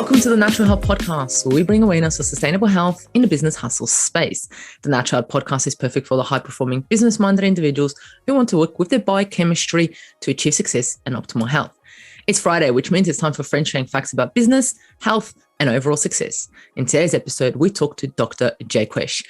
Welcome to the Natural Health Podcast, where we bring awareness of sustainable health in the business hustle space. The Natural Health Podcast is perfect for the high-performing, business-minded individuals who want to work with their biochemistry to achieve success and optimal health. It's Friday, which means it's time for friends sharing facts about business, health, and overall success. In today's episode, we talk to Dr. Jaquish.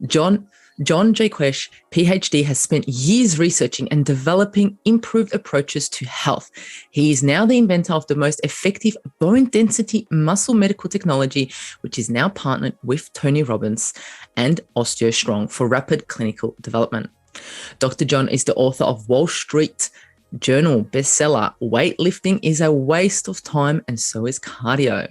John Jaquish, PhD, has spent years researching and developing improved approaches to health. He is now the inventor of the most effective bone density muscle medical technology, which is now partnered with Tony Robbins and OsteoStrong for rapid clinical development. Dr. John is the author of Wall Street Journal bestseller, Weightlifting is a Waste of Time and So is Cardio.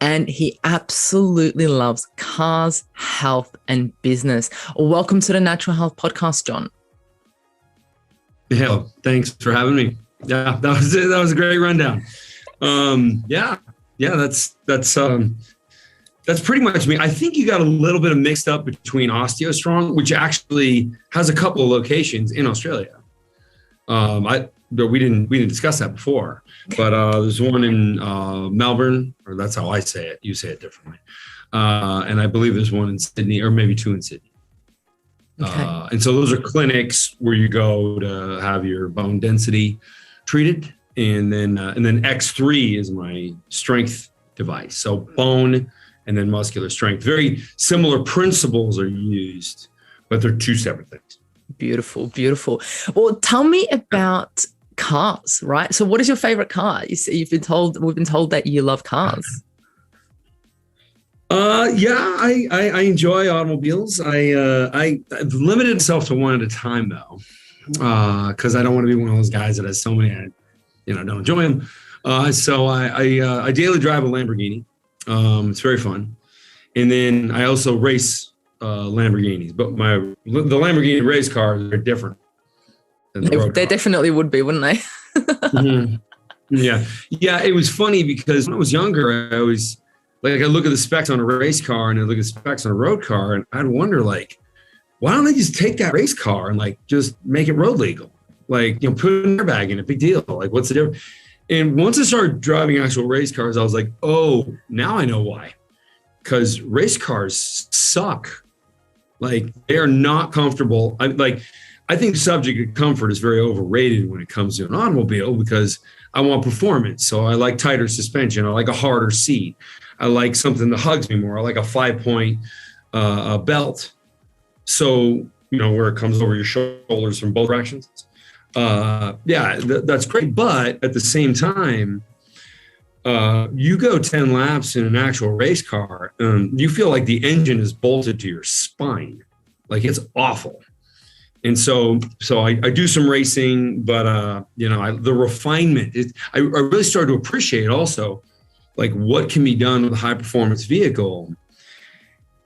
And he absolutely loves cars, health, and business. Welcome to the Natural Health Podcast, John. Yeah, thanks for having me. Yeah, that was a great rundown. That's pretty much me. I think you got a little bit of mixed up between OsteoStrong, which actually has a couple of locations in Australia. But we didn't discuss that before. But there's one in Melbourne, or that's how I say it. You say it differently. And I believe there's one in Sydney, or maybe two in Sydney. Okay. And so those are clinics where you go to have your bone density treated, and then X3 is my strength device. So bone and then muscular strength. Very similar principles are used, but they're two separate things. Beautiful, beautiful. Well, tell me about cars, right? So what is your favorite car? We've been told that you love cars. I enjoy automobiles. I've limited myself to one at a time though, because I don't want to be one of those guys that has so many, don't enjoy them. So I daily drive a Lamborghini. It's very fun. And then I also race Lamborghinis, but the Lamborghini race cars are different. They definitely would be, wouldn't they? Mm-hmm. Yeah. It was funny because when I was younger, I was like, I look at the specs on a race car and I look at the specs on a road car, and I'd wonder, like, why don't they just take that race car and like just make it road legal? Like, put an airbag in it, big deal. Like, what's the difference? And once I started driving actual race cars, I was like, oh, now I know why. Because race cars suck. Like, they are not comfortable. I think the subject of comfort is very overrated when it comes to an automobile, because I want performance. So I like tighter suspension. I like a harder seat. I like something that hugs me more. I like a 5-point belt. So, where it comes over your shoulders from both directions. That's great. But at the same time, you go 10 laps in an actual race car, you feel like the engine is bolted to your spine. Like, it's awful. And so I do some racing, but the refinement I really started to appreciate also, like, what can be done with a high performance vehicle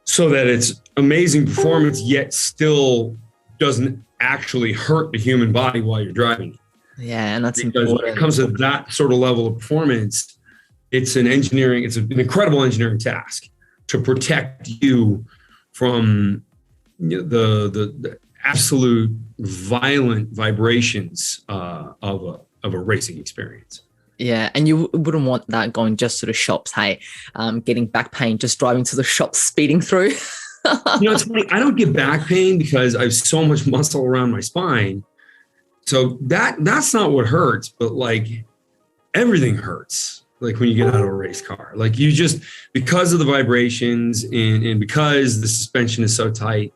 so that it's amazing performance, yet still doesn't actually hurt the human body while you're driving. Yeah, and that's because important. When it comes to that sort of level of performance, it's an incredible engineering task to protect you from the absolute violent vibrations of a racing experience. Yeah, and you wouldn't want that going just to the shops, getting back pain just driving to the shops, speeding through. It's funny. I don't get back pain because I have so much muscle around my spine. So that's not what hurts, but like, everything hurts. Like, when you get out of a race car, like, you just, because of the vibrations and because the suspension is so tight,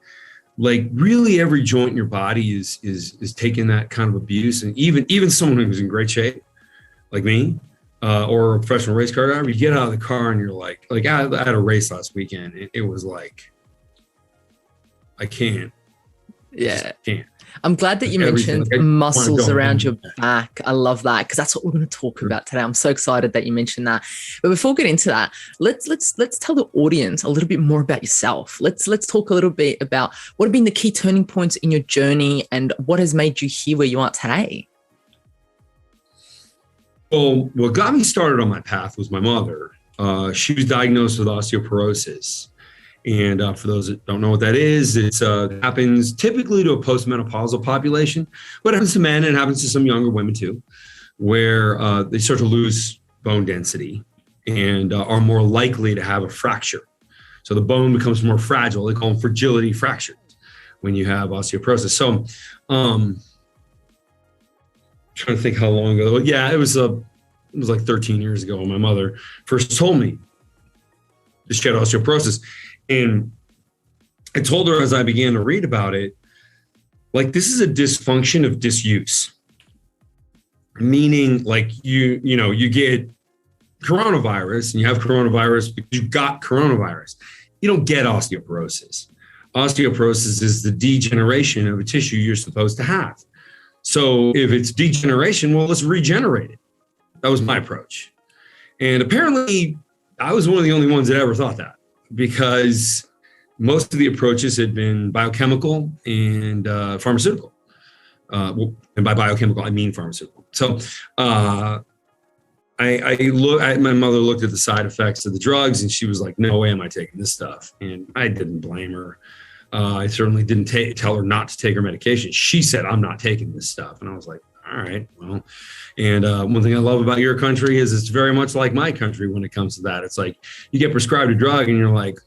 like, really every joint in your body is taking that kind of abuse. And even someone who's in great shape, like me, or a professional race car driver, you get out of the car and you're like I had a race last weekend. It was like, I can't. Yeah. I can't. I'm glad that you mentioned muscles around your back. I love that, because that's what we're going to talk about today. I'm so excited that you mentioned that. But before we get into that, let's tell the audience a little bit more about yourself. Let's talk a little bit about what have been the key turning points in your journey and what has made you here where you are today. Well, what got me started on my path was my mother. She was diagnosed with osteoporosis. And for those that don't know what that is, it happens typically to a postmenopausal population, but it happens to men and it happens to some younger women too, where they start to lose bone density. and are more likely to have a fracture. So the bone becomes more fragile. They call them fragility fractures when you have osteoporosis. So trying to think how long ago. Yeah, it was like 13 years ago when my mother first told me that she had osteoporosis. And I told her as I began to read about it, like, this is a dysfunction of disuse. Meaning, like, you get coronavirus and you have coronavirus because you got coronavirus. You don't get osteoporosis. Osteoporosis is the degeneration of a tissue you're supposed to have. So if it's degeneration, well, let's regenerate it. That was my approach. And apparently I was one of the only ones that ever thought that, because most of the approaches had been biochemical and pharmaceutical. And by biochemical, I mean pharmaceutical. So my mother looked at the side effects of the drugs and she was like, no way am I taking this stuff. And I didn't blame her. I certainly didn't tell her not to take her medication. She said, I'm not taking this stuff. And I was like, all right, well. And one thing I love about your country is it's very much like my country when it comes to that. It's like you get prescribed a drug and you're like,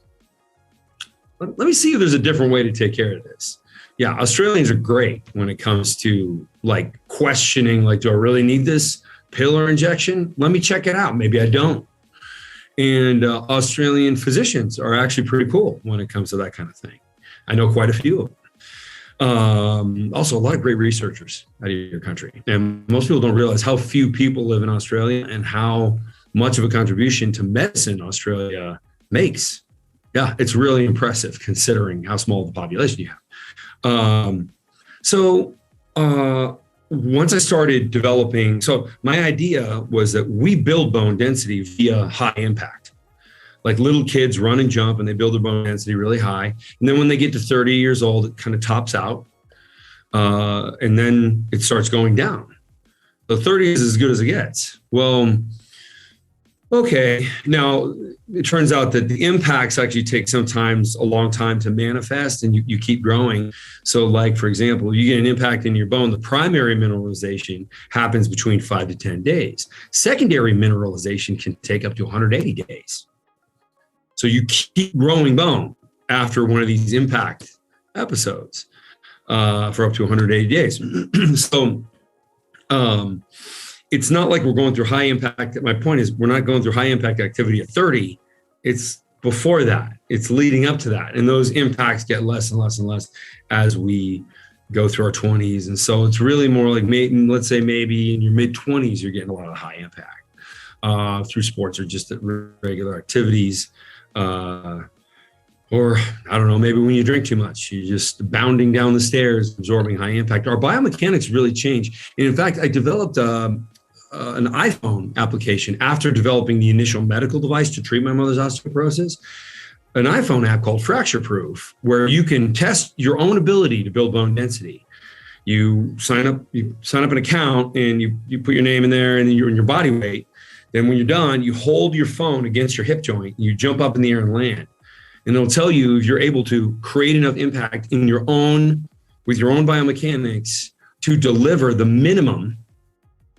let me see if there's a different way to take care of this. Yeah, Australians are great when it comes to like questioning, like, do I really need this pill or injection? Let me check it out. Maybe I don't. And Australian physicians are actually pretty cool when it comes to that kind of thing. I know quite a few of them. Also, a lot of great researchers out of your country. And most people don't realize how few people live in Australia and how much of a contribution to medicine Australia makes. Yeah, it's really impressive considering how small the population you have. Once I started developing, so my idea was that we build bone density via high impact. Like little kids run and jump and they build their bone density really high. And then when they get to 30 years old, it kind of tops out. And then it starts going down. So 30 is as good as it gets. Well, okay. Now it turns out that the impacts actually take sometimes a long time to manifest and you keep growing. So like, for example, you get an impact in your bone, the primary mineralization happens between 5 to 10 days. Secondary mineralization can take up to 180 days. So you keep growing bone after one of these impact episodes for up to 180 days. So it's not like we're going through high impact. My point is we're not going through high impact activity at 30. It's before that. It's leading up to that. And those impacts get less and less and less as we go through our 20s. And so it's really more like, let's say maybe in your mid 20s, you're getting a lot of high impact through sports or just regular activities. Or I don't know, maybe when you drink too much, you're just bounding down the stairs, absorbing high impact. Our biomechanics really change. And in fact, I developed an iPhone application after developing the initial medical device to treat my mother's osteoporosis, an iPhone app called Fracture Proof, where you can test your own ability to build bone density. You sign up an account and you put your name in there and your body weight. Then when you're done, you hold your phone against your hip joint, you jump up in the air and land. And it'll tell you if you're able to create enough impact with your own biomechanics to deliver the minimum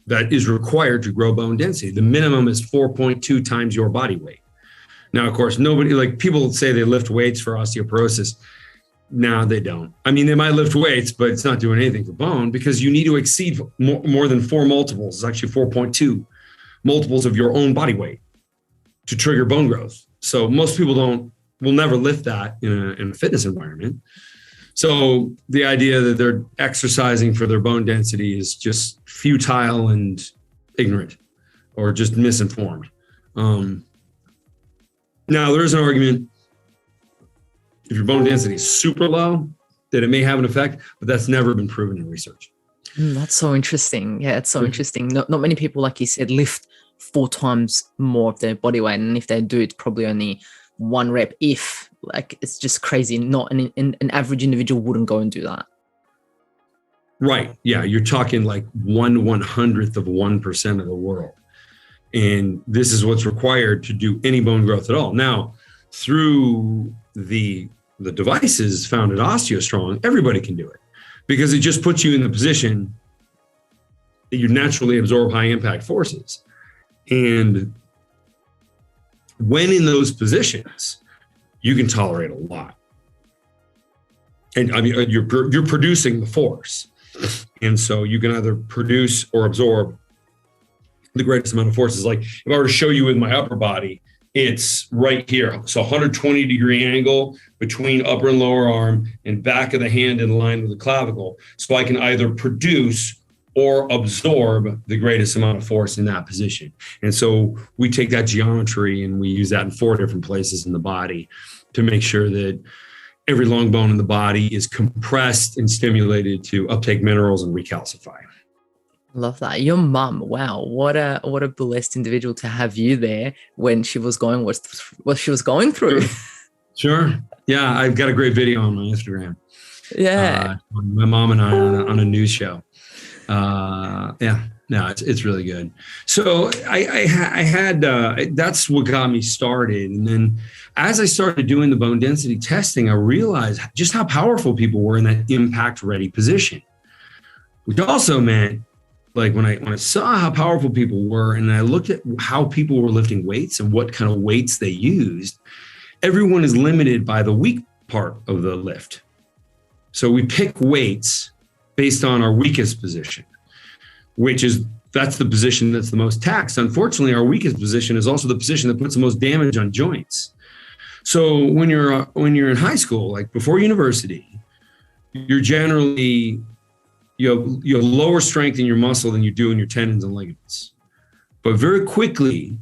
that is required to grow bone density. The minimum is 4.2 times your body weight. Now, of course, people say they lift weights for osteoporosis. No, they don't. I mean, they might lift weights, but it's not doing anything for bone because you need to exceed more than 4 multiples. It's actually 4.2 multiples of your own body weight to trigger bone growth. So most people will never lift that in a fitness environment. So the idea that they're exercising for their bone density is just futile and ignorant or just misinformed. Now, there is an argument if your bone density is super low, that it may have an effect, but that's never been proven in research. That's so interesting. Yeah, it's so interesting. Not many people, like you said, lift 4 times more of their body weight. And if they do, it's probably only 1 rep if. Like, it's just crazy. Not an average individual wouldn't go and do that. Right. Yeah. You're talking like 1/100th of 1% of the world. And this is what's required to do any bone growth at all. Now, through the devices found at OsteoStrong, everybody can do it because it just puts you in the position that you naturally absorb high impact forces. And when in those positions, you can tolerate a lot. And I mean, you're producing the force. And so you can either produce or absorb the greatest amount of forces. Like if I were to show you with my upper body, it's right here. So 120 degree angle between upper and lower arm and back of the hand in line with the clavicle. So I can either produce or absorb the greatest amount of force in that position. And so we take that geometry and we use that in 4 different places in the body to make sure that every long bone in the body is compressed and stimulated to uptake minerals and recalcify. Love that. Your mum, wow, what a blessed individual to have you there when she was going what she was going through. Sure. Yeah, I've got a great video on my Instagram. Yeah. My mom and I on a news show. It's really good. So I had that's what got me started. And then as I started doing the bone density testing, I realized just how powerful people were in that impact ready position, which also meant like when I saw how powerful people were and I looked at how people were lifting weights and what kind of weights they used, everyone is limited by the weak part of the lift. So we pick weights based on our weakest position, that's the position that's the most taxed. Unfortunately, our weakest position is also the position that puts the most damage on joints. So when you're in high school, like before university, you're generally you have lower strength in your muscle than you do in your tendons and ligaments. But very quickly,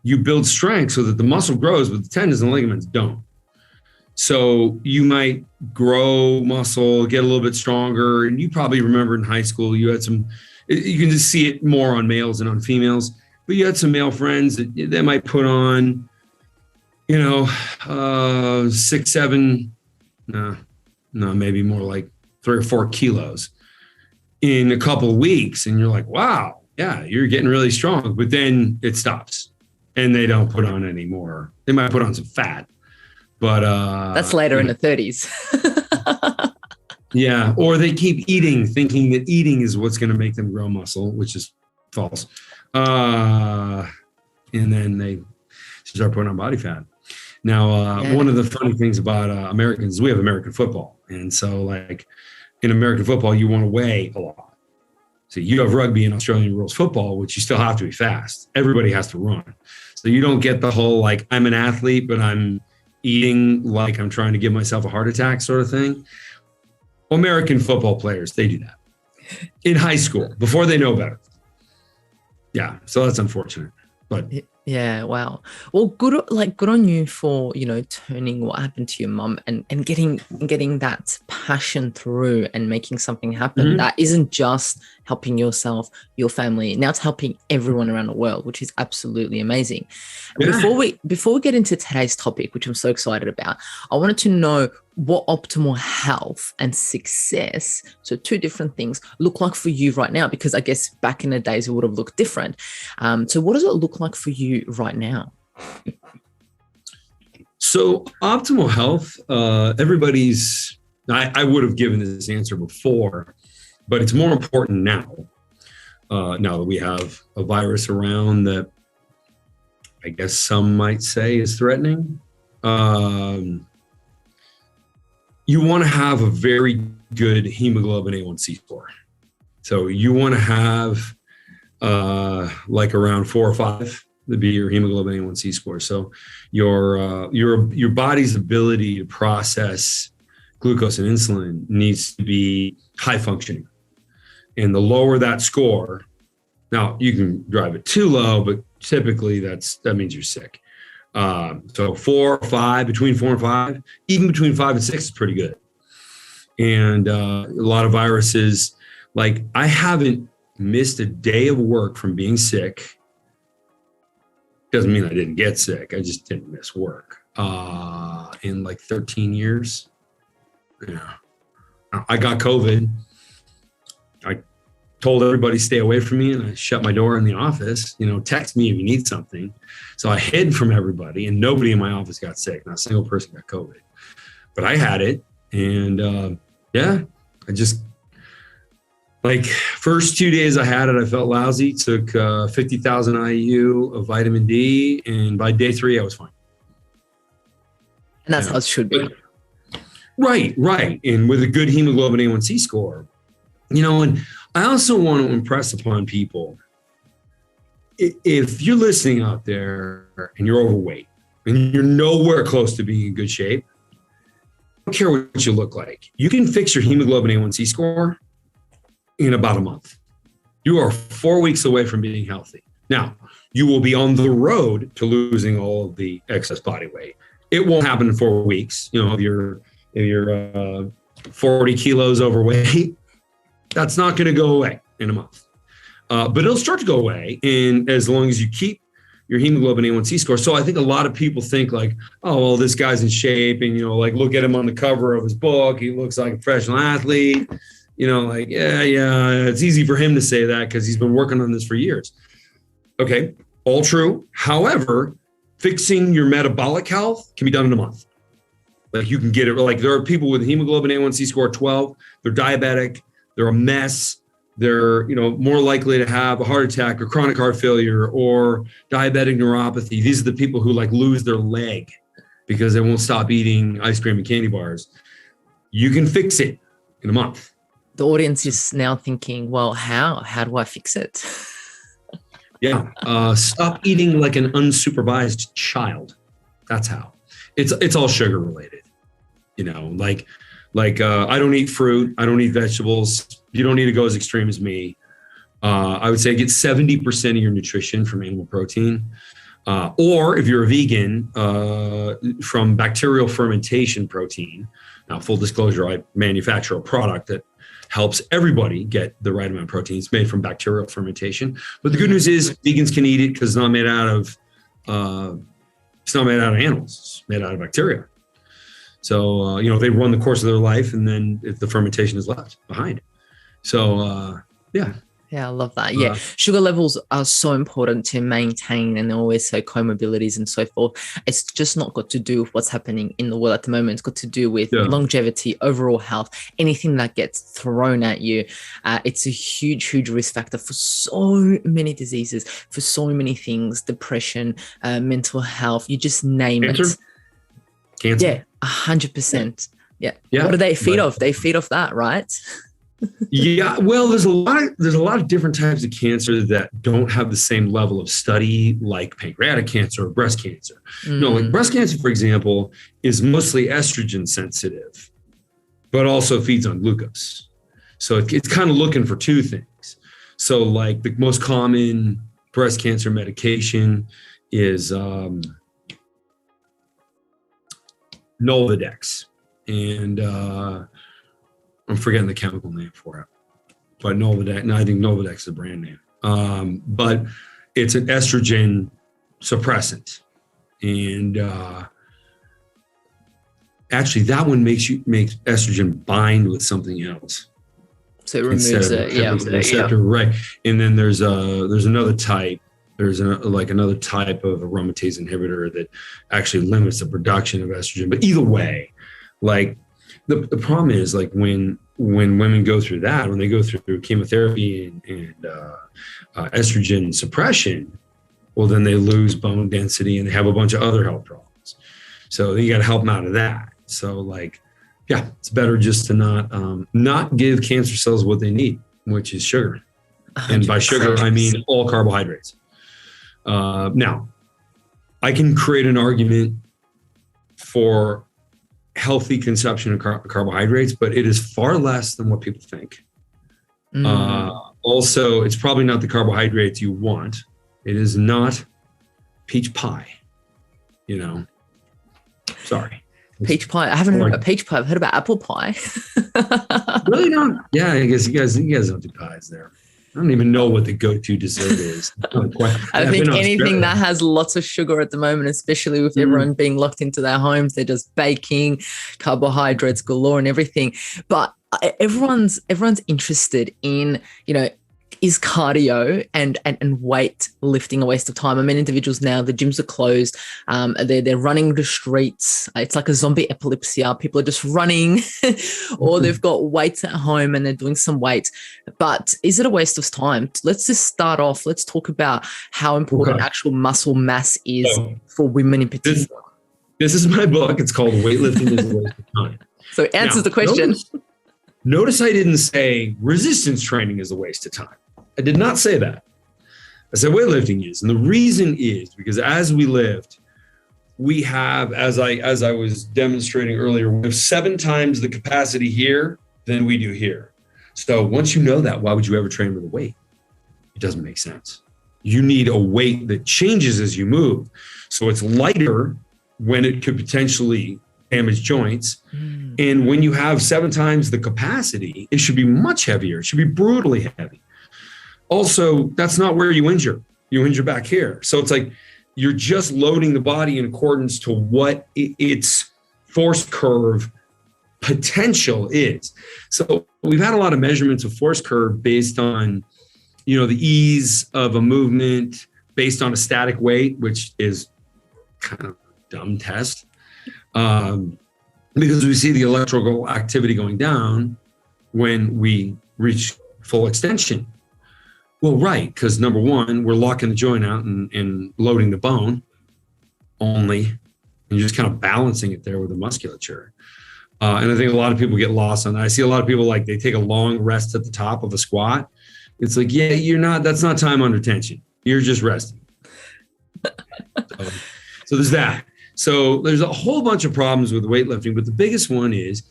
you build strength so that the muscle grows, but the tendons and ligaments don't. So you might grow muscle, get a little bit stronger. And you probably remember in high school, you had you can just see it more on males than on females, but you had some male friends that might put on, 6, 7, maybe more like 3 or 4 kilos in a couple of weeks. And you're like, wow, yeah, you're getting really strong, but then it stops and they don't put on any more. They might put on some fat, but that's later in the 30s. Yeah. Or they keep eating, thinking that eating is what's going to make them grow muscle, which is false. And then they start putting on body fat. Now, one of the funny things about Americans is we have American football. And so like in American football, you want to weigh a lot. So you have rugby and Australian rules football, which you still have to be fast. Everybody has to run. So you don't get the whole, like, I'm an athlete, but I'm eating like I'm trying to give myself a heart attack sort of thing. American football players, they do that in high school before they know better. Yeah. So that's unfortunate, but yeah. Wow. Well, good on you for, turning what happened to your mum and getting that passion through and making something happen. Mm-hmm. That isn't just helping yourself, your family. Now it's helping everyone around the world, which is absolutely amazing. Yeah. Before we get into today's topic, which I'm so excited about, I wanted to know what optimal health and success, so 2 different things, look like for you right now, because I guess back in the days it would have looked different. So what does it look like for you right now? So optimal health, I would have given this answer before, but it's more important now. Now that we have a virus around that I guess some might say is threatening. You want to have a very good hemoglobin A1C score. So you want to have like around 4 or 5 to be your hemoglobin A1C score. So your body's ability to process glucose and insulin needs to be high functioning. And the lower that score, now you can drive it too low, but typically that means you're sick. So 4 or 5, between 4 and 5, even between 5 and 6 is pretty good. And a lot of viruses, like I haven't missed a day of work from being sick. Doesn't mean I didn't get sick. I just didn't miss work in like 13 years. Yeah. I got COVID. I told everybody stay away from me and I shut my door in the office, text me if you need something. So I hid from everybody and nobody in my office got sick. Not a single person got COVID, but I had it. And I just like First 2 days I had it, I felt lousy. Took 50,000 IU of vitamin D, and by day 3, I was fine. And that's how it should be. Right. And with a good hemoglobin A1C score, and I also want to impress upon people, if you're listening out there and you're overweight and you're nowhere close to being in good shape, I don't care what you look like. You can fix your hemoglobin A1C score in about a month. You are 4 weeks away from being healthy. Now, you will be on the road to losing all of the excess body weight. It won't happen in 4 weeks. If you're 40 kilos overweight, that's not going to go away in a month. But it'll start to go away, and as long as you keep your hemoglobin A1C score. So I think a lot of people think like, oh, well, this guy's in shape, and look at him on the cover of his book. He looks like a professional athlete. It's easy for him to say that because he's been working on this for years. Okay, all true. However, fixing your metabolic health can be done in a month. Like you can get it. Like there are people with hemoglobin A1C score 12. They're diabetic. They're a mess. They're more likely to have a heart attack or chronic heart failure or diabetic neuropathy. These are the people who lose their leg because they won't stop eating ice cream and candy bars. You can fix it in a month. The audience is now thinking, well, how do I fix it? Yeah. Stop eating like an unsupervised child. That's how. It's all sugar related. I don't eat fruit. I don't eat vegetables. You don't need to go as extreme as me. I would say get 70% of your nutrition from animal protein. Or if you're a vegan, from bacterial fermentation protein. Now, full disclosure, I manufacture a product that helps everybody get the right amount of protein. It's made from bacterial fermentation. But the good news is vegans can eat it because it's not made out of animals. It's made out of bacteria. So, they run the course of their life, and then if the fermentation is left behind. So, yeah. Yeah, I love that. Yeah, sugar levels are so important to maintain, and they always say comorbidities and so forth. It's just not got to do with what's happening in the world at the moment. It's got to do with longevity, overall health, anything that gets thrown at you. It's a huge, huge risk factor for so many diseases, for so many things, depression, mental health, you just name it. Cancer. Yeah, 100%. Yeah. What do they feed off? They feed off that, right? Yeah, well, there's a lot of different types of cancer that don't have the same level of study, like pancreatic cancer or breast cancer. Like breast cancer, for example, is mostly estrogen sensitive, but also feeds on glucose. So it's kind of looking for two things. So like the most common breast cancer medication is Nolvadex, and I'm forgetting the chemical name for it, but Nolvadex. No, I think Nolvadex is a brand name. But it's an estrogen suppressant, and actually, that one makes estrogen bind with something else. So it removes it. Yeah, receptor, right. And then there's another type. There's another type of aromatase inhibitor that actually limits the production of estrogen. But either way, like. The problem is like when women go through that, when they go through chemotherapy and estrogen suppression, well, then they lose bone density and they have a bunch of other health problems. So you got to help them out of that. So it's better just to not give cancer cells what they need, which is sugar. 100%. And by sugar, I mean all carbohydrates. Now, I can create an argument for healthy consumption of carbohydrates, but it is far less than what people think. Also, it's probably not the carbohydrates you want. It is not peach pie, Sorry. Peach pie. I haven't heard about peach pie. I've heard about apple pie. Really don't? Yeah, I guess you guys don't do pies there. I don't even know what the go-to dessert is. I think anything that has lots of sugar at the moment, especially with everyone being locked into their homes, they're just baking, carbohydrates galore and everything. But everyone's interested in, is cardio and weight lifting a waste of time? I mean, individuals now, the gyms are closed. They're running the streets. It's like a zombie epilepsy. People are just running or they've got weights at home and they're doing some weights. But is it a waste of time? Let's just start off. Let's talk about how important actual muscle mass is for women in particular. This is my book. It's called Weightlifting is a Waste of Time. So it answers the question. Notice I didn't say resistance training is a waste of time. I did not say that. I said weightlifting is. And the reason is because as we lift, we have, as I was demonstrating earlier, we have 7 times the capacity here than we do here. So once you know that, why would you ever train with a weight? It doesn't make sense. You need a weight that changes as you move. So it's lighter when it could potentially damage joints. And when you have 7 times the capacity, it should be much heavier. It should be brutally heavy. Also, that's not where you injure. You injure back here. So it's like you're just loading the body in accordance to what its force curve potential is. So we've had a lot of measurements of force curve based on, the ease of a movement based on a static weight, which is kind of a dumb test. Because we see the electrical activity going down when we reach full extension. Well, right, because number one, we're locking the joint out and loading the bone only, and you're just kind of balancing it there with the musculature. And I think a lot of people get lost on that. I see a lot of people they take a long rest at the top of a squat. It's like, yeah, that's not time under tension. You're just resting. So there's that. So there's a whole bunch of problems with weightlifting, but the biggest one is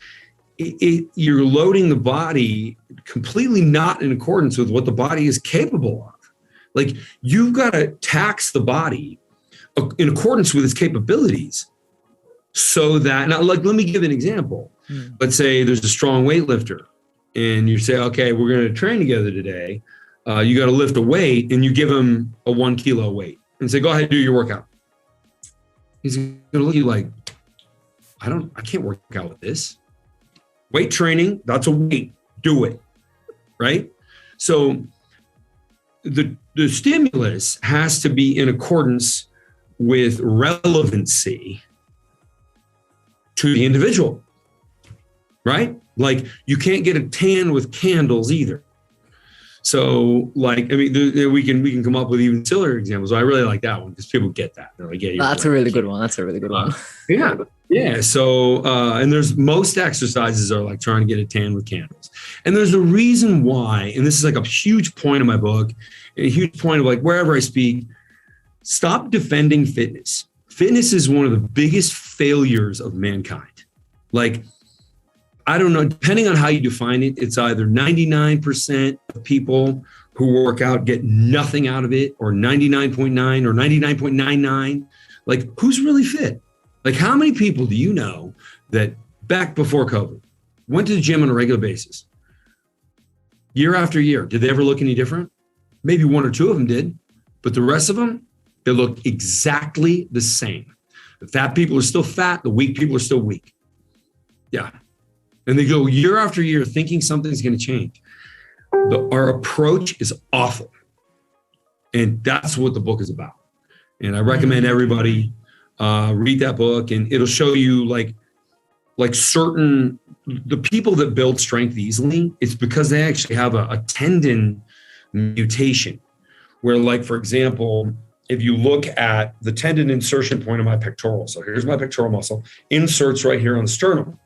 you're loading the body completely not in accordance with what the body is capable of. You've got to tax the body in accordance with its capabilities so that, now let me give an example. Let's say there's a strong weightlifter and you say, okay, we're going to train together today. You got to lift a weight and you give him a 1 kilo weight and say, go ahead and do your workout. He's going to look at you like, I can't work out with this. Weight training, that's a weight. Do it. Right? So the stimulus has to be in accordance with relevancy to the individual. Right? You can't get a tan with candles either. So we can come up with even sillier examples. I really like that one because people get that. They're like, yeah, that's a really good one. That's a really good one. Yeah. So, and there's most exercises are trying to get a tan with candles. And there's a reason why, and this is a huge point of my book, and a huge point of wherever I speak, stop defending fitness. Fitness is one of the biggest failures of mankind. I don't know, depending on how you define it, it's either 99% of people who work out get nothing out of it, or 99.9 or 99.99. Who's really fit? How many people do you know that back before COVID went to the gym on a regular basis? Year after year, did they ever look any different? Maybe 1 or 2 of them did, but the rest of them, they look exactly the same. The fat people are still fat, the weak people are still weak. Yeah. And they go year after year thinking something's going to change. Our approach is awful. And that's what the book is about. And I recommend everybody read that book, and it'll show you certain, the people that build strength easily, it's because they actually have a tendon mutation where for example, if you look at the tendon insertion point of my pectoral, so here's my pectoral muscle, inserts right here on the sternum.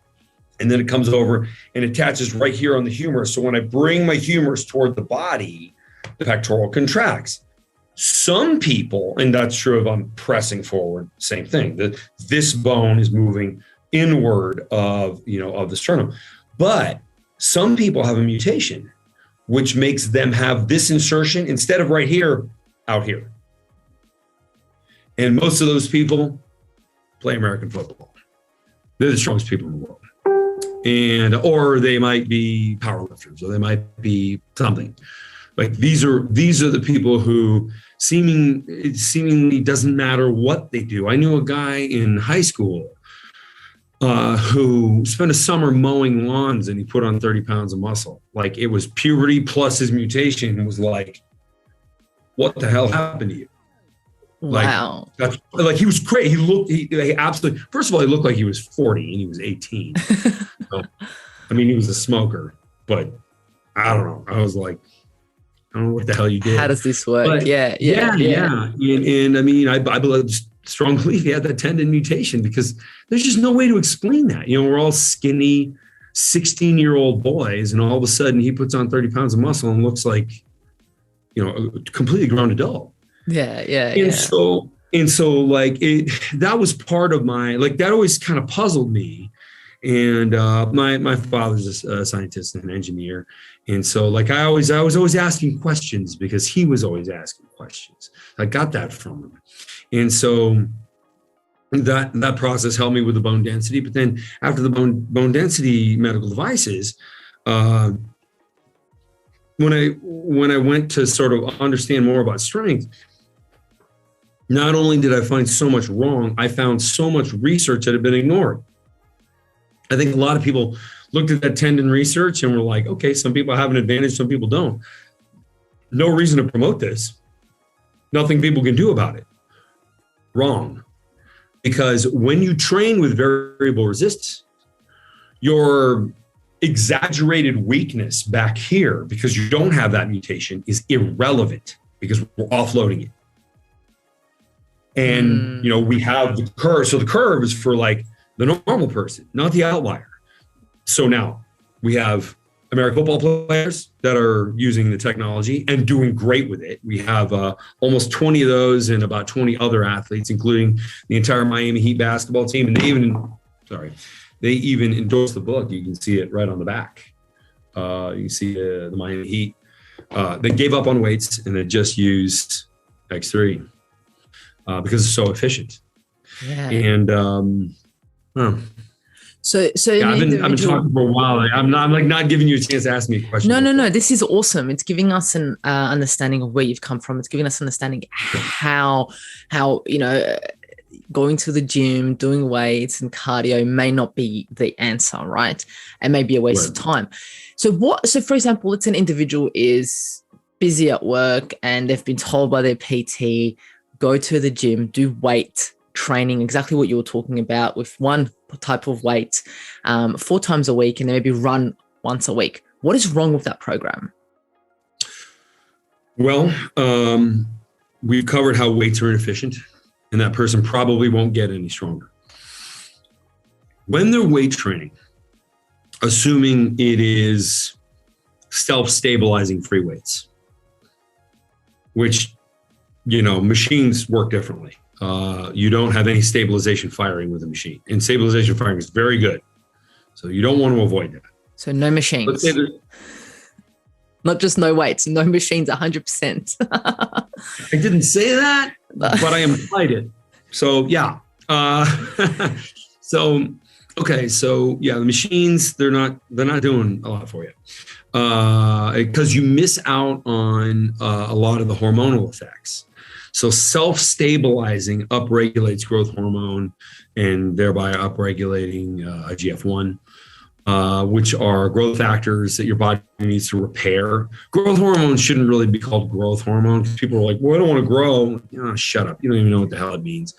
And then it comes over and attaches right here on the humerus. So when I bring my humerus toward the body, the pectoral contracts. Some people, and that's true if I'm pressing forward, same thing, that this bone is moving inward of the sternum. But some people have a mutation, which makes them have this insertion instead of right here, out here. And most of those people play American football. They're the strongest people in the world. Or they might be powerlifters, or they might be something. These are the people who seemingly doesn't matter what they do. I knew a guy in high school who spent a summer mowing lawns and he put on 30 pounds of muscle. Like it was puberty plus his mutation. It was like, what the hell happened to you? Wow. Like he was great. He absolutely, first of all, he looked like he was 40 and he was 18. So, I mean, he was a smoker, but I don't know. I was like, I don't know what the hell you did. How does this work? But Yeah. And I mean, I believe, strong belief he had that tendon mutation because there's just no way to explain that. You know, we're all skinny 16-year-old boys, and all of a sudden he puts on 30 pounds of muscle and looks like, you know, a completely grown adult. Yeah. So like that was part of my, like, that always kind of puzzled me. And my father's a scientist and an engineer. And so like I was always asking questions because he was always asking questions. I got that from him. And so that process helped me with the bone density. But then after the bone density medical devices, when I went to sort of understand more about strength, not only did I find so much wrong, I found so much research that had been ignored. I think a lot of people looked at that tendon research and were like, okay, some people have an advantage, some people don't. No reason to promote this. Nothing people can do about it. Wrong. Because when you train with variable resistance, your exaggerated weakness back here, because you don't have that mutation, is irrelevant because we're offloading it. And, you know, we have the curve. So the curve is for like the normal person, not the outlier. So now we have American football players that are using the technology and doing great with it. We have almost 20 of those and about 20 other athletes, including the entire Miami Heat basketball team. And they even endorsed the book. You can see it right on the back. You can see the Miami Heat. They gave up on weights and they just used X3 because it's so efficient. Yeah. And So yeah, I've been talking for a while. I'm not giving you a chance to ask me a question. No. This is awesome. It's giving us an understanding of where you've come from. It's giving us understanding how you know, going to the gym, doing weights and cardio may not be the answer, right? And may be a waste of time. So for example, let's say an individual is busy at work and they've been told by their PT, go to the gym, do weight training, exactly what you were talking about, with one type of weight 4 times a week, and then maybe run once a week. What is wrong with that program? Well, we've covered how weights are inefficient, and that person probably won't get any stronger. When they're weight training, assuming it is self-stabilizing free weights, which, you know, machines work differently. You don't have any stabilization firing with a machine, and stabilization firing is very good. So you don't want to avoid that. So no machines. Not just no weights, no machines, 100%. I didn't say that, but I implied it. So yeah. Okay. So yeah, the machines, they're not doing a lot for you. Because you miss out on a lot of the hormonal effects. So self-stabilizing upregulates growth hormone and thereby upregulating IGF-1, which are growth factors that your body needs to repair. Growth hormone shouldn't really be called growth hormone because people are like, well, I don't want to grow. Shut up. You don't even know what the hell it means.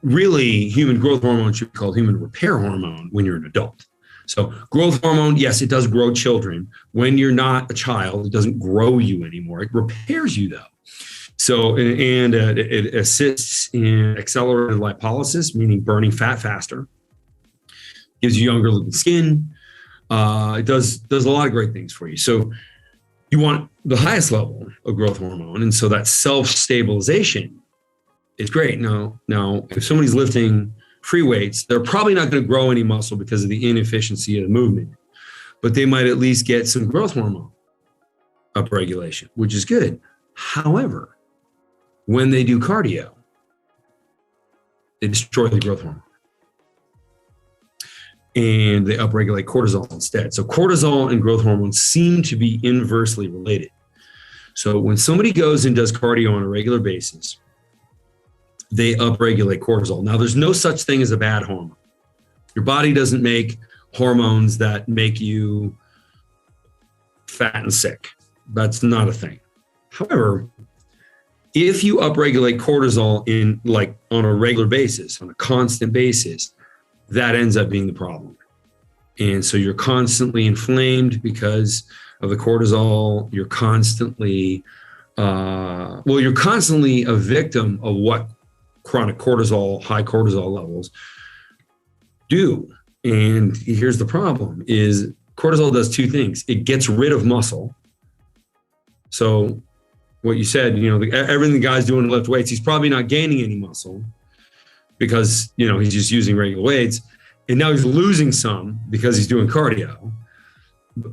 Really, human growth hormone should be called human repair hormone when you're an adult. So growth hormone, yes, it does grow children. When you're not a child, it doesn't grow you anymore. It repairs you, though. So, and it assists in accelerated lipolysis, meaning burning fat faster. Gives you younger looking skin. It does a lot of great things for you. So you want the highest level of growth hormone. And so that self-stabilization is great. Now, if somebody's lifting free weights, they're probably not going to grow any muscle because of the inefficiency of the movement, but they might at least get some growth hormone upregulation, which is good. However, when they do cardio, they destroy the growth hormone and they upregulate cortisol instead. So cortisol and growth hormone seem to be inversely related. So when somebody goes and does cardio on a regular basis, they upregulate cortisol. Now, there's no such thing as a bad hormone. Your body doesn't make hormones that make you fat and sick. That's not a thing. However, if you upregulate cortisol on a regular basis, on a constant basis, that ends up being the problem. And so you're constantly inflamed because of the cortisol. You're constantly, you're constantly a victim of what chronic cortisol, high cortisol levels do. And here's the problem is cortisol does two things. It gets rid of muscle. So what you said, everything the guy's doing to lift weights, he's probably not gaining any muscle because, he's just using regular weights. And now he's losing some because he's doing cardio.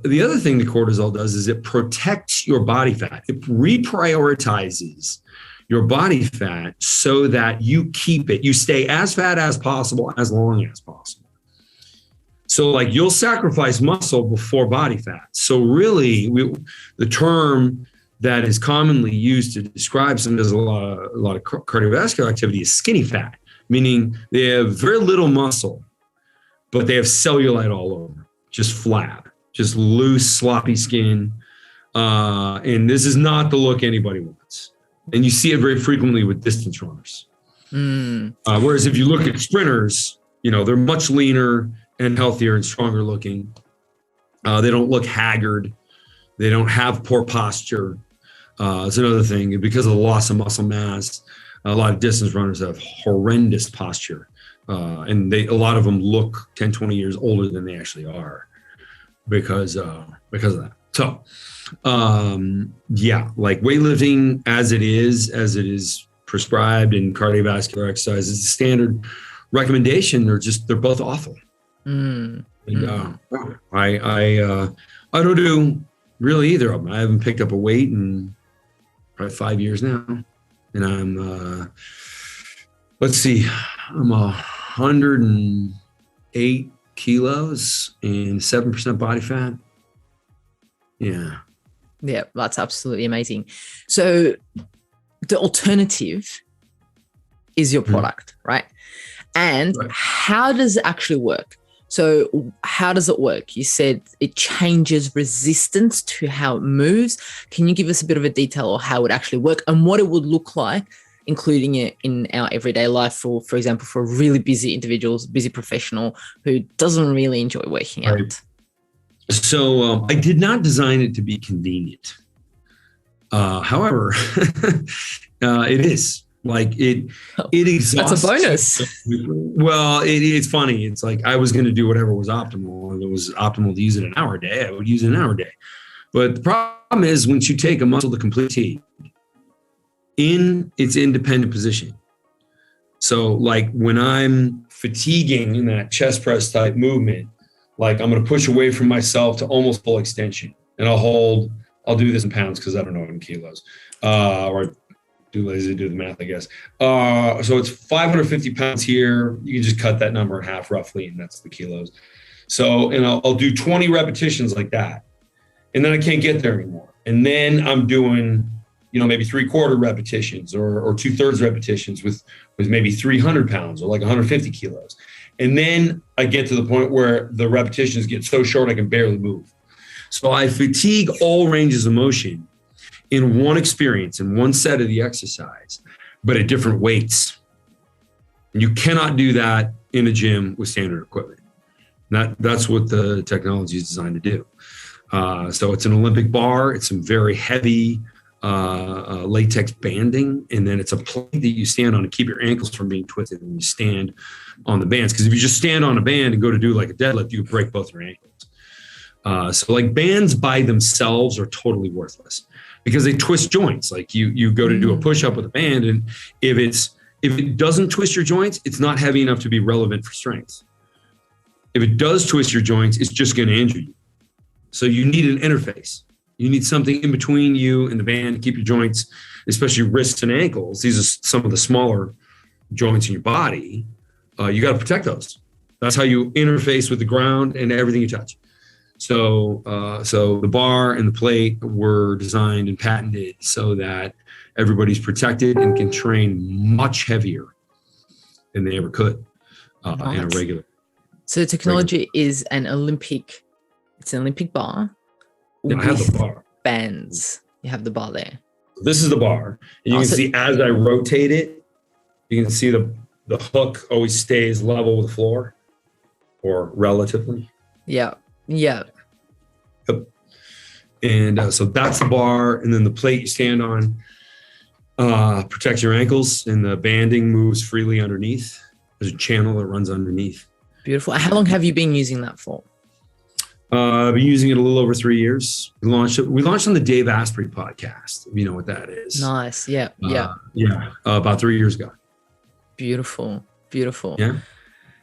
The other thing that cortisol does is it protects your body fat. It reprioritizes your body fat so that you keep it. You stay as fat as possible, as long as possible. So you'll sacrifice muscle before body fat. So really, the term that is commonly used to describe someone who does a lot of cardiovascular activity is skinny fat, meaning they have very little muscle, but they have cellulite all over, just flab, just loose, sloppy skin. And this is not the look anybody wants. And you see it very frequently with distance runners. Whereas if you look at sprinters, they're much leaner and healthier and stronger looking. They don't look haggard. They don't have poor posture. It's another thing. Because of the loss of muscle mass, a lot of distance runners have horrendous posture. And a lot of them look 10, 20 years older than they actually are because of that. So, weightlifting as it is prescribed in cardiovascular exercise is the standard recommendation. They're both awful. And, I don't do really either of them. I haven't picked up a weight in probably 5 years now. And I'm, let's see, I'm 108 kilos and 7% body fat. Yeah. Yeah, that's absolutely amazing. So the alternative is your product, right? And how does it actually work? So how does it work? You said it changes resistance to how it moves. Can you give us a bit of a detail of how it actually works and what it would look like, including it in our everyday life for example, for really busy individuals, busy professional who doesn't really enjoy working out? So I did not design it to be convenient. However, it is. It exhausts. That's a bonus. Well, it's funny. It's I was going to do whatever was optimal. If it was optimal to use it an hour a day, I would use it an hour a day. But the problem is once you take a muscle to complete fatigue in its independent position. So when I'm fatiguing in that chest press type movement, I'm going to push away from myself to almost full extension and I'll do this in pounds because I don't know in kilos, or too lazy to do the math, I guess. So it's 550 pounds here. You can just cut that number in half roughly, and that's the kilos. So, and I'll do 20 repetitions like that. And then I can't get there anymore. And then I'm doing, maybe 3/4 repetitions or 2/3 repetitions with maybe 300 pounds or 150 kilos. And then I get to the point where the repetitions get so short I can barely move. So I fatigue all ranges of motion in one experience, in one set of the exercise, but at different weights. And you cannot do that in a gym with standard equipment. That's what the technology is designed to do. So it's an Olympic bar. It's some very heavy latex banding. And then it's a plate that you stand on to keep your ankles from being twisted when you stand on the bands. Because if you just stand on a band and go to do a deadlift, you break both your ankles. So bands by themselves are totally worthless because they twist joints. You go to do a push-up with a band, and if it doesn't twist your joints, it's not heavy enough to be relevant for strength. If it does twist your joints, it's just going to injure you. So you need an interface. You need something in between you and the band to keep your joints, especially wrists and ankles. These are some of the smaller joints in your body. You got to protect those. That's how you interface with the ground and everything you touch. So the bar and the plate were designed and patented so that everybody's protected and can train much heavier than they ever could in a regular. So the technology is an Olympic bar. Yeah, I have the bar. Bands. You have the bar there. This is the bar. And you can see as I rotate it, you can see the hook always stays level with the floor, or relatively. Yeah. And so that's the bar. And then the plate you stand on protects your ankles, and the banding moves freely underneath. There's a channel that runs underneath. Beautiful. How long have you been using that for? I've been using it a little over 3 years. We launched on the Dave Asprey podcast, if you know what that is. Nice. Yeah. About 3 years ago. Beautiful. Yeah.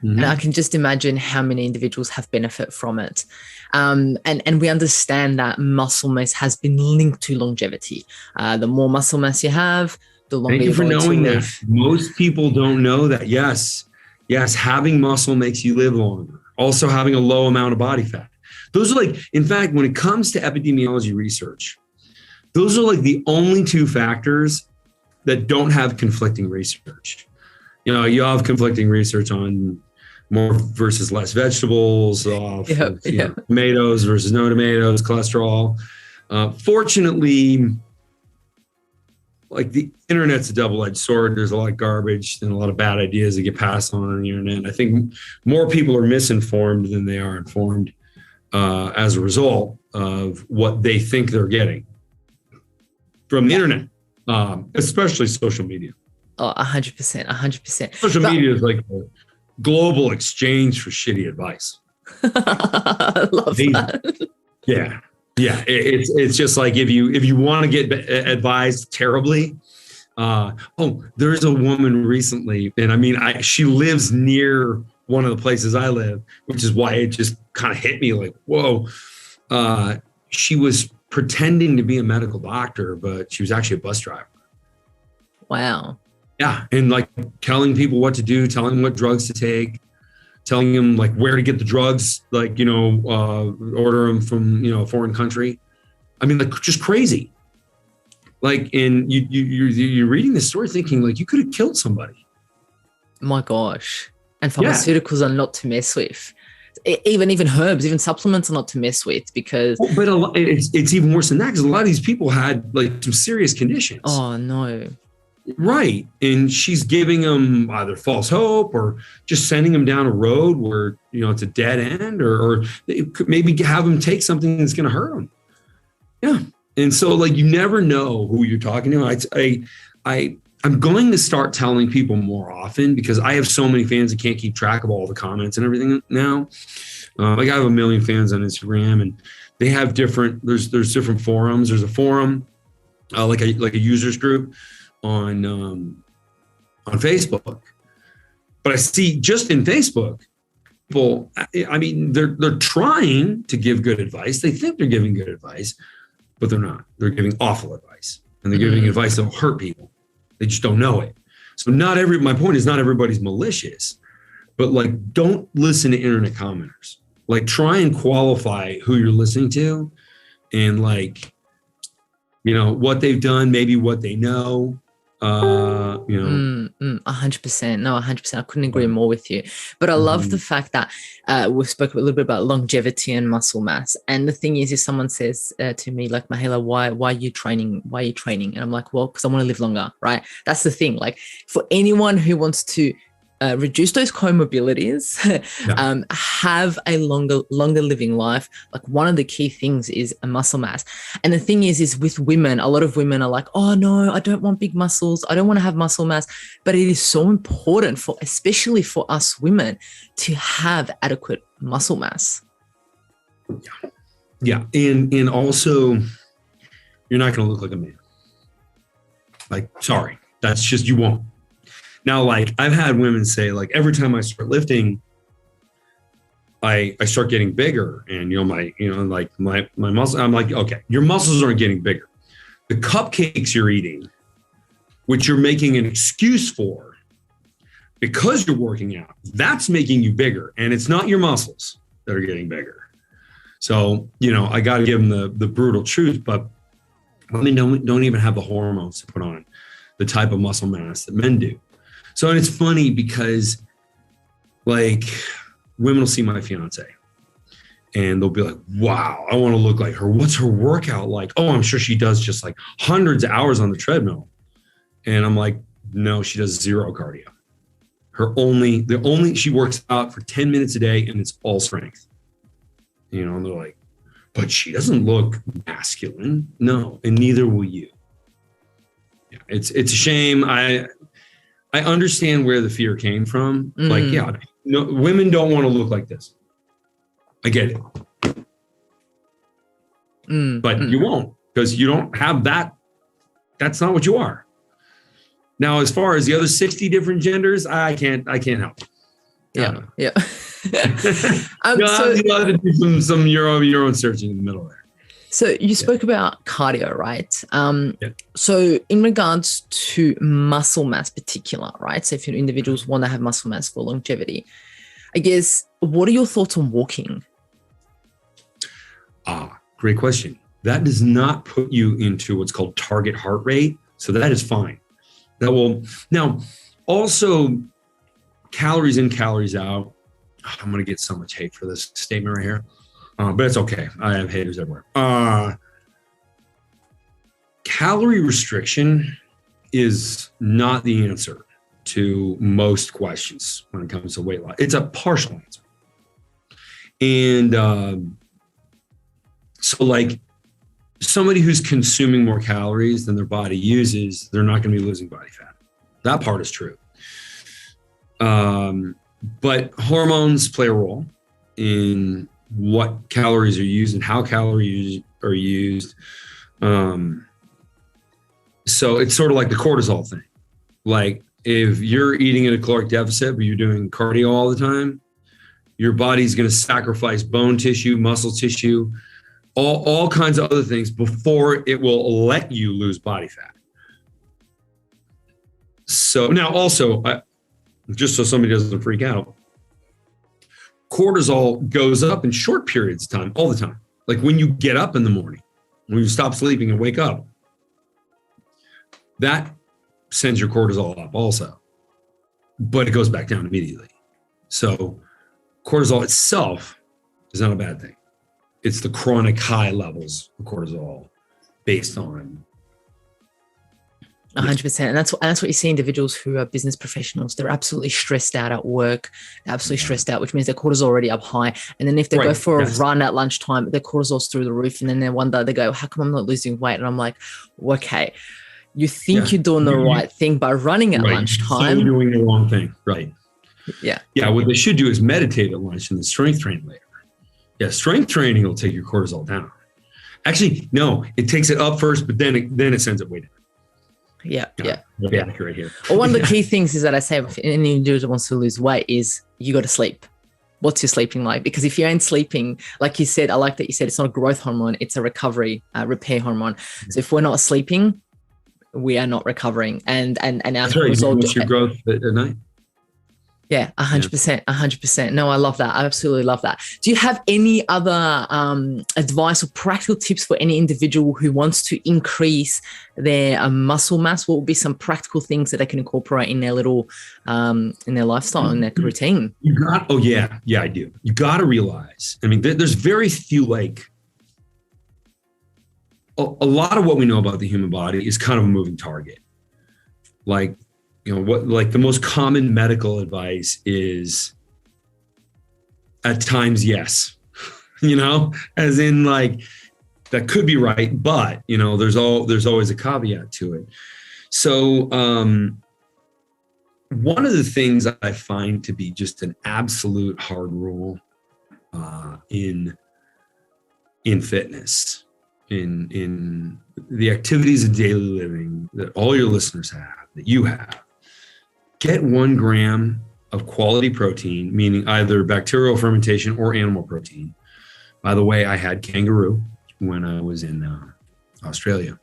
Mm-hmm. And I can just imagine how many individuals have benefit from it. And we understand that muscle mass has been linked to longevity. The more muscle mass you have, the longer Thank you for knowing that. live. Most people don't know that. Yes, having muscle makes you live longer. Also having a low amount of body fat. Those are like, in fact, when it comes to epidemiology research, those are like the only two factors that don't have conflicting research. You know, you have conflicting research on more versus less vegetables, tomatoes versus no tomatoes, cholesterol. Fortunately, like the internet's a double-edged sword. There's a lot of garbage and a lot of bad ideas that get passed on the internet. I think more people are misinformed than they are informed as a result of what they think they're getting from the internet, especially social media. Oh, 100%. Social media is like a global exchange for shitty advice. I love that. Yeah. It's just like if you want to get advised terribly. There's a woman recently, and I mean, she lives near one of the places I live, which is why it just kind of hit me like, whoa. She was pretending to be a medical doctor, but she was actually a bus driver. Wow. Yeah. And like telling people what to do, telling them what drugs to take, telling them like where to get the drugs, like, order them from, a foreign country. I mean, like just crazy. Like, and you're reading this story thinking like you could have killed somebody. My gosh. And pharmaceuticals are not to mess with. Even herbs, even supplements are not to mess with because. But it's even worse than that because a lot of these people had like some serious conditions. Oh no. Right. And she's giving them either false hope or just sending them down a road where, it's a dead end or they could maybe have them take something that's going to hurt them. Yeah. And so like, you never know who you're talking to. I'm going to start telling people more often because I have so many fans that can't keep track of all the comments and everything now. Like I have 1 million fans on Instagram and they have there's different forums. There's a forum, like a users group on Facebook, but I see just in Facebook, people, I mean, they're trying to give good advice. They think they're giving good advice, but they're not. They're giving awful advice and they're giving advice that will hurt people. They just don't know it. So my point is not everybody's malicious, but like, don't listen to internet commenters. Like try and qualify who you're listening to and like, what they've done, maybe what they know. 100%. No, 100%. I couldn't agree more with you. But I love the fact that we spoke a little bit about longevity and muscle mass. And the thing is, if someone says to me, like, Mahela, why are you training? Why are you training? And I'm like, well, because I want to live longer, right? That's the thing. Like for anyone who wants to reduce those comorbidities, have a longer living life. Like one of the key things is a muscle mass. And the thing is with women, a lot of women are like, oh no, I don't want big muscles. I don't want to have muscle mass. But it is so important especially for us women to have adequate muscle mass. Yeah. And also you're not going to look like a man. Like, sorry, that's just, you won't. Now, like I've had women say, like every time I start lifting, I start getting bigger, and my muscle. I'm like, okay, your muscles aren't getting bigger. The cupcakes you're eating, which you're making an excuse for, because you're working out, that's making you bigger, and it's not your muscles that are getting bigger. So I got to give them the brutal truth, but women don't even have the hormones to put on the type of muscle mass that men do. So, and it's funny because like women will see my fiance and they'll be like, wow, I want to look like her. What's her workout like? Oh, I'm sure she does just like hundreds of hours on the treadmill. And I'm like, no, she does zero cardio. She works out for 10 minutes a day and it's all strength. And they're like, but she doesn't look masculine. No, and neither will you. Yeah, it's a shame. I understand where the fear came from. Like, yeah, no, women don't want to look like this. I get it. But you won't, because you don't have that. That's not what you are. Now, as far as the other 60 different genders, I can't help. Yeah. So you have to do some your own searching in the middle there. So you spoke about cardio, right? So in regards to muscle mass particular, right? So if your individuals want to have muscle mass for longevity, I guess, what are your thoughts on walking? Great question. That does not put you into what's called target heart rate. So that is fine. That will, now also calories in, calories out. I'm going to get so much hate for this statement right here. But it's okay. I have haters everywhere. Calorie restriction is not the answer to most questions when it comes to weight loss. It's a partial answer. And so like somebody who's consuming more calories than their body uses, they're not going to be losing body fat. That part is true. But hormones play a role in what calories are used and how calories are used. So it's sort of like the cortisol thing. Like if you're eating at a caloric deficit, but you're doing cardio all the time, your body's going to sacrifice bone tissue, muscle tissue, all kinds of other things before it will let you lose body fat. So now also, just so somebody doesn't freak out, cortisol goes up in short periods of time, all the time. Like when you get up in the morning, when you stop sleeping and wake up, that sends your cortisol up also, but it goes back down immediately. So cortisol itself is not a bad thing. It's the chronic high levels of cortisol based on 100%. And that's what you see individuals who are business professionals. They're absolutely stressed out at work. They're absolutely stressed out, which means their cortisol already up high. And then if they go for a run at lunchtime, their cortisol's through the roof. And then they go, how come I'm not losing weight? And I'm like, okay, you think you're doing the right thing by running at lunchtime. So you're doing the wrong thing. Right. Yeah. Yeah. What they should do is meditate at lunch and then strength train later. Yeah. Strength training will take your cortisol down. Actually, no, it takes it up first, but then it sends it way down. Yeah. Right here. Well, one of the key things is that I say if any individual wants to lose weight is you got to sleep. What's your sleeping like? Because if you ain't sleeping, like you said, I like that you said it's not a growth hormone, it's a recovery, repair hormone. So if we're not sleeping, we are not recovering. And our cortisol. What's your growth at night? Yeah, 100%, 100%. No, I love that. I absolutely love that. Do you have any other advice or practical tips for any individual who wants to increase their muscle mass? What would be some practical things that they can incorporate in their little, in their lifestyle, in their routine? I do. You got to realize, I mean, there's very few, like, a lot of what we know about the human body is kind of a moving target. Like, the most common medical advice is at times, yes, as in like, that could be right, but there's always a caveat to it. So, one of the things I find to be just an absolute hard rule, in fitness, in the activities of daily living that all your listeners have, that you have, get 1 gram of quality protein, meaning either bacterial fermentation or animal protein. By the way, I had kangaroo when I was in Australia.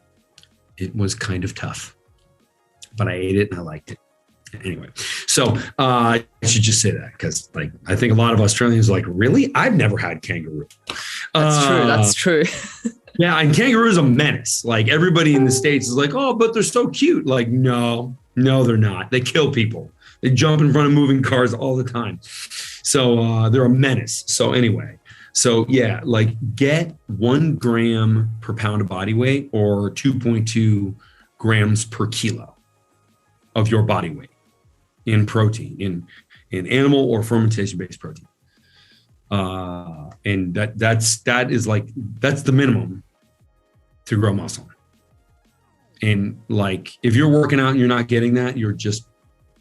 It was kind of tough, but I ate it and I liked it. Anyway, so I should just say that because, like, I think a lot of Australians are like, really? I've never had kangaroo. That's true. Yeah, and kangaroo is a menace. Like, everybody in the States is like, oh, but they're so cute. Like, no, they're not. They kill people. They jump in front of moving cars all the time. So they're a menace. So anyway, so yeah, like get 1 gram per pound of body weight or 2.2 grams per kilo of your body weight in protein, in animal or fermentation-based protein. And that's the minimum to grow muscle. And like, if you're working out and you're not getting that, you're just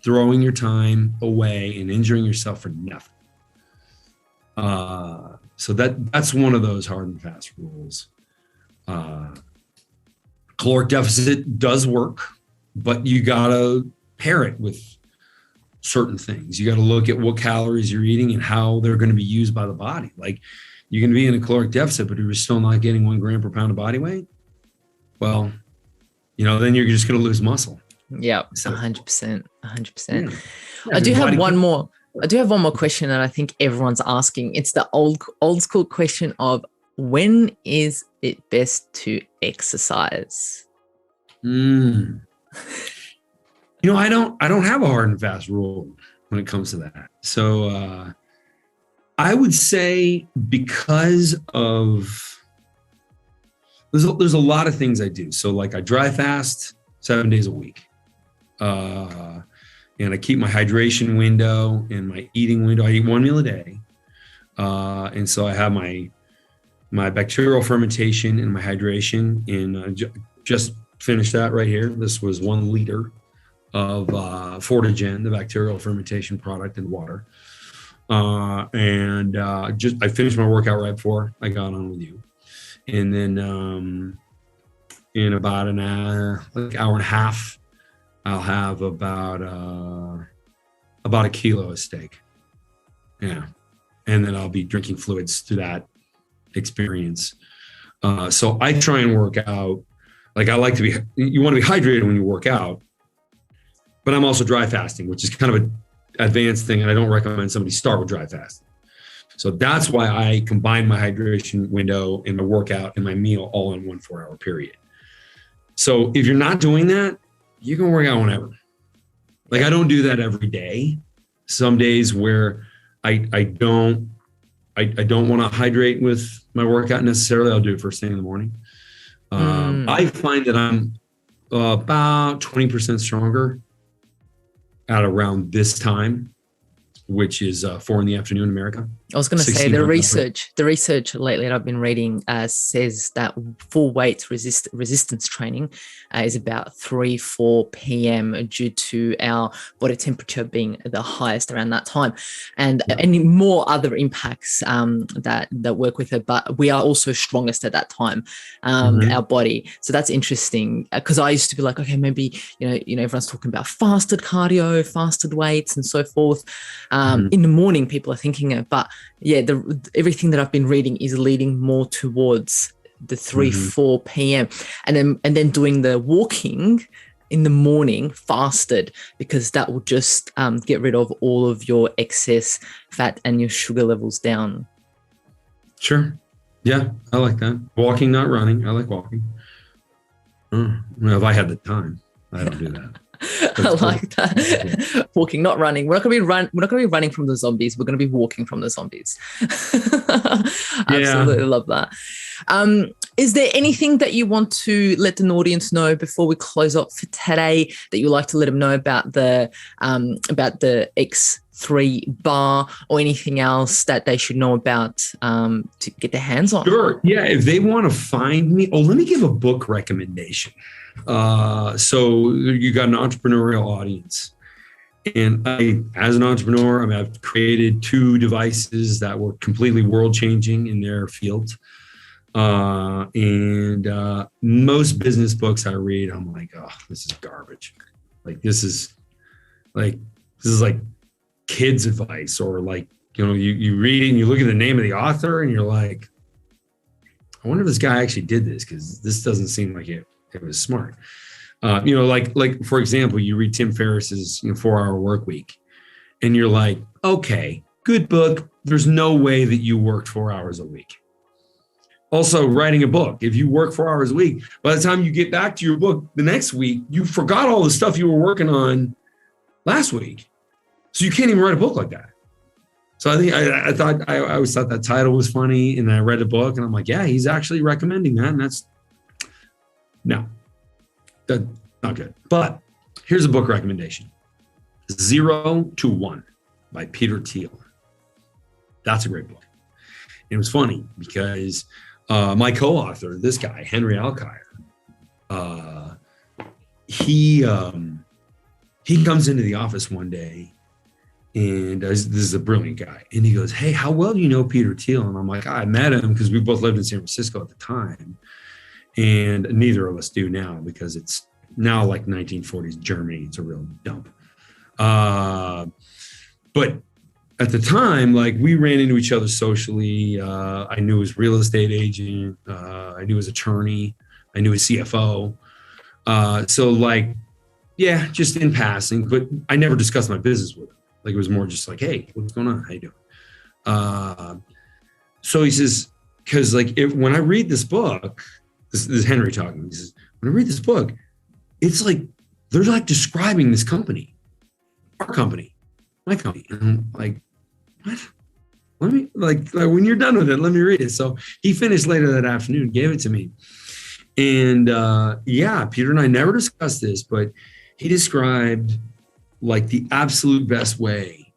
throwing your time away and injuring yourself for nothing. So that's one of those hard and fast rules. Caloric deficit does work, but you gotta pair it with certain things. You got to look at what calories you're eating and how they're going to be used by the body. Like, you can be in a caloric deficit, but you're still not getting 1 gram per pound of body weight. Well, then you're just going to lose muscle. Yeah, 100%. 100%. Yeah, I do have one more question that I think everyone's asking. It's the old school question of, when is it best to exercise? I don't have a hard and fast rule when it comes to that. So I would say, because of there's a lot of things I do. So like, I dry fast 7 days a week. And I keep my hydration window and my eating window. I eat 1 meal a day. And so I have my bacterial fermentation and my hydration, and just finished that right here. This was 1 liter of Fortigen, the bacterial fermentation product, and water. I finished my workout right before I got on with you. And then in about an hour and a half, I'll have about a kilo of steak. Yeah. And then I'll be drinking fluids through that experience. So I try and work out. Like, you want to be hydrated when you work out, but I'm also dry fasting, which is kind of an advanced thing. And I don't recommend somebody start with dry fasting. So that's why I combine my hydration window and my workout and my meal all in 1 4-hour period. So if you're not doing that, you can work out whenever. Like, I don't do that every day. Some days where I don't want to hydrate with my workout necessarily, I'll do it first thing in the morning. I find that I'm about 20% stronger at around this time, which is 4 p.m. in America. I was going to say, the research lately that I've been reading says that full weight resistance training is about 3-4 p.m. due to our body temperature being the highest around that time, and any more other impacts that work with it. But we are also strongest at that time, our body. So that's interesting, because I used to be like, okay, maybe everyone's talking about fasted cardio, fasted weights, and so forth. In the morning, people are thinking it, but yeah, everything that I've been reading is leading more towards the 3-4 p.m. and then doing the walking in the morning fasted, because that will just get rid of all of your excess fat and your sugar levels down. Sure. Yeah, I like that. Walking, not running. I like walking. If I had the time, I don't do that. I like that. Walking, not running. We're not going to be running from the zombies. We're going to be walking from the zombies. Absolutely love that. Is there anything that you want to let an audience know before we close up for today, that you like to let them know about the X3 bar, or anything else that they should know about to get their hands on? Sure. Yeah. If they want to find me, let me give a book recommendation. So you got an entrepreneurial audience, and as an entrepreneur, I've created 2 devices that were completely world changing in their field. And most business books I read, I'm like, oh, this is garbage. Like, this is like kids advice, or like, you read it and you look at the name of the author and you're like, I wonder if this guy actually did this, because this doesn't seem like it was smart. Like for example, you read Tim Ferriss's 4-Hour Work Week, and you're like, okay, good book. There's no way that you worked 4 hours a week. Also, writing a book, if you work 4 hours a week, by the time you get back to your book the next week, you forgot all the stuff you were working on last week. So you can't even write a book like that. So I think I always thought that title was funny, and then I read the book, and I'm like, yeah, he's actually recommending that, and that's not good. But here's a book recommendation: 0 to 1 by Peter Thiel. That's a great book. And it was funny because my co-author, this guy Henry Alkire, he comes into the office one day. And this is a brilliant guy. And he goes, hey, how well do you know Peter Thiel? And I'm like, I met him because we both lived in San Francisco at the time. And neither of us do now because it's now like 1940s Germany. It's a real dump. But at the time, like we ran into each other socially. I knew his real estate agent. I knew his attorney. I knew his CFO. So like, yeah, just in passing. But I never discussed my business with him. Like it was more just like, hey, what's going on? How you doing? So he says, because like when I read this book, this is Henry talking. He says, when I read this book, it's like they're like describing this company, our company, my company. And I'm like, what? Let me like when you're done with it, let me read it. So he finished later that afternoon, gave it to me, and yeah, Peter and I never discussed this, but he described like the absolute best way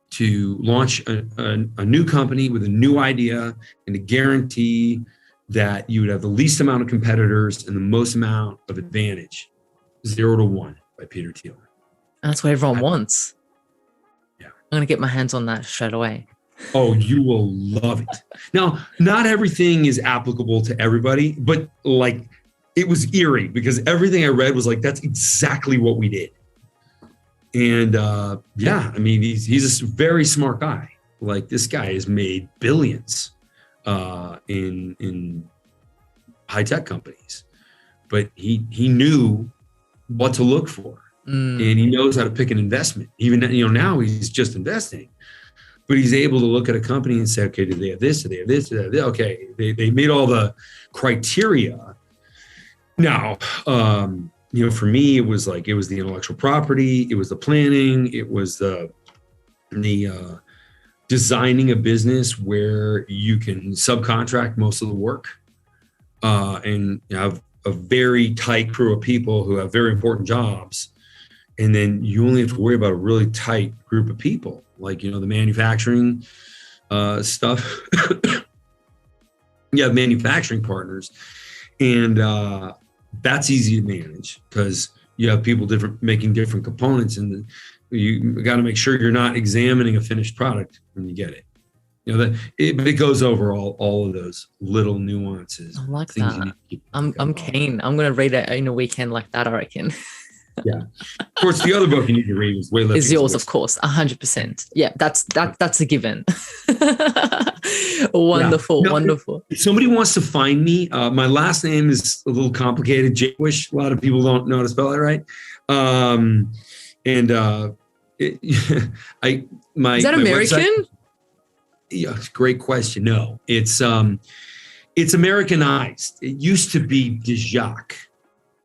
to launch a new company with a new idea and to guarantee that you would have the least amount of competitors and the most amount of advantage. 0 to 1 by Peter Thiel. And that's what everyone wants. Yeah. I'm going to get my hands on that straight away. Oh, you will love it. Now, not everything is applicable to everybody, but like it was eerie because everything I read was like, that's exactly what we did. And yeah, I mean, he's a very smart guy. Like this guy has made billions in high tech companies, but he knew what to look for, and he knows how to pick an investment. Even now he's just investing, but he's able to look at a company and say, okay, do they have this? Do they have this? Do they have this? Okay, they made all the criteria. Now. For me, it was the intellectual property, it was the planning, it was the designing a business where you can subcontract most of the work and have a very tight crew of people who have very important jobs. And then you only have to worry about a really tight group of people, like, the manufacturing stuff. You have manufacturing partners, and that's easy to manage because you have people making different components, and you got to make sure you're not examining a finished product when you get it. But it goes over all of those little nuances. I like that. I'm keen. I'm going to read it in a weekend like that, I reckon. Yeah. Of course, the other book you need to read is yours, of course, 100%. Yeah, that's a given. Wonderful, wonderful. If somebody wants to find me, my last name is a little complicated, Jaquish. A lot of people don't know how to spell it right. Is that American? Website, yeah, great question. No, it's Americanized. It used to be de Jacques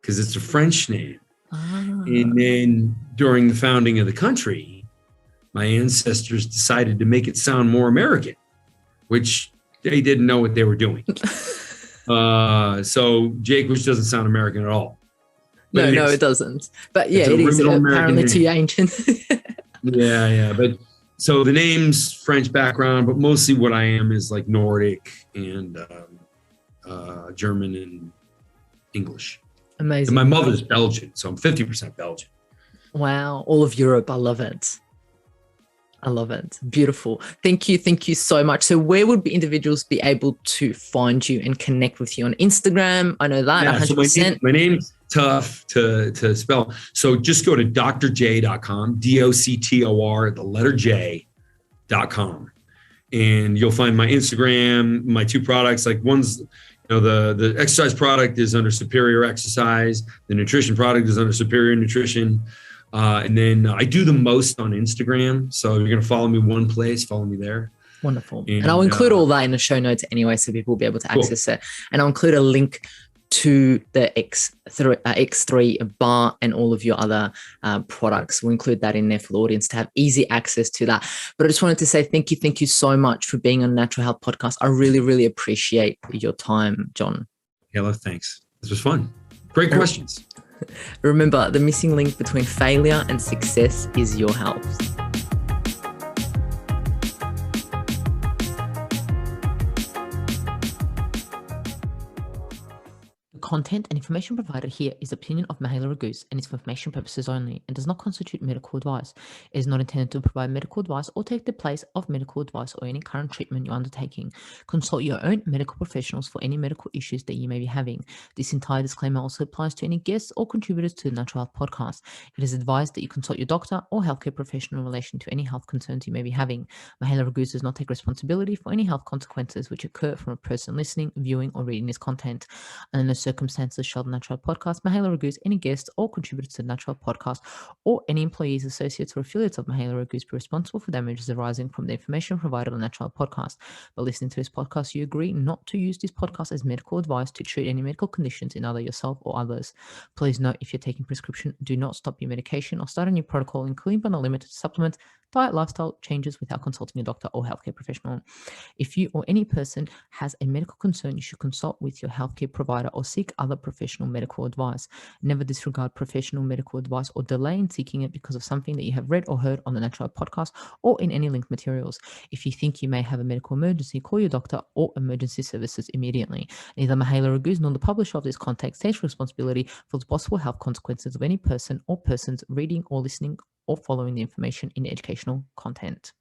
because it's a French name. And then during the founding of the country, my ancestors decided to make it sound more American, which they didn't know what they were doing. So Jaquish doesn't sound American at all. But no, it doesn't. But yeah, it is apparently too ancient. Yeah. But so the name's French background, but mostly what I am is like Nordic and German and English. Amazing. And my mother's Belgian, so I'm 50% Belgian. Wow. All of Europe. I love it. Beautiful. Thank you so much. So where would individuals be able to find you and connect with you? On Instagram? I know that, 100%. So my name's tough to spell. So just go to drj.com, DOCTOR, the letter J.com. And you'll find my Instagram, my two products, like one's, the exercise product is under Superior Exercise. The nutrition product is under Superior Nutrition. And then I do the most on Instagram. So if you're going to follow me one place, follow me there. Wonderful. And I'll include all that in the show notes anyway, so people will be able to access it. And I'll include a link to the X3 bar and all of your other products. We'll include that in there for the audience to have easy access to that. But I just wanted to say thank you so much for being on Natural Health Podcast. I really, really appreciate your time, John. Hello, thanks. This was fun. Great questions. Remember, the missing link between failure and success is your health. Content and information provided here is the opinion of Mahela Raguse and is for information purposes only and does not constitute medical advice. It is not intended to provide medical advice or take the place of medical advice or any current treatment you're undertaking. Consult your own medical professionals for any medical issues that you may be having. This entire disclaimer also applies to any guests or contributors to the Natural Health Podcast. It is advised that you consult your doctor or healthcare professional in relation to any health concerns you may be having. Mahela Raguse does not take responsibility for any health consequences which occur from a person listening, viewing, or reading this content. And in the circumstances shall the Natural Health Podcast, Mahela Raguse, any guests or contributors to the Natural Health Podcast, or any employees, associates, or affiliates of Mahela Raguse be responsible for damages arising from the information provided on the Natural Health Podcast. By listening to this podcast, you agree not to use this podcast as medical advice to treat any medical conditions in either yourself or others. Please note, if you're taking prescription, do not stop your medication or start a new protocol, including but not limited to supplements, diet, lifestyle changes without consulting a doctor or healthcare professional. If you or any person has a medical concern, you should consult with your healthcare provider or seek other professional medical advice. Never disregard professional medical advice or delay in seeking it because of something that you have read or heard on the Natural Health Podcast or in any linked materials. If you think you may have a medical emergency, call your doctor or emergency services immediately. Neither Mahela Raguse nor the publisher of this content takes responsibility for the possible health consequences of any person or persons reading or listening or following the information in educational content.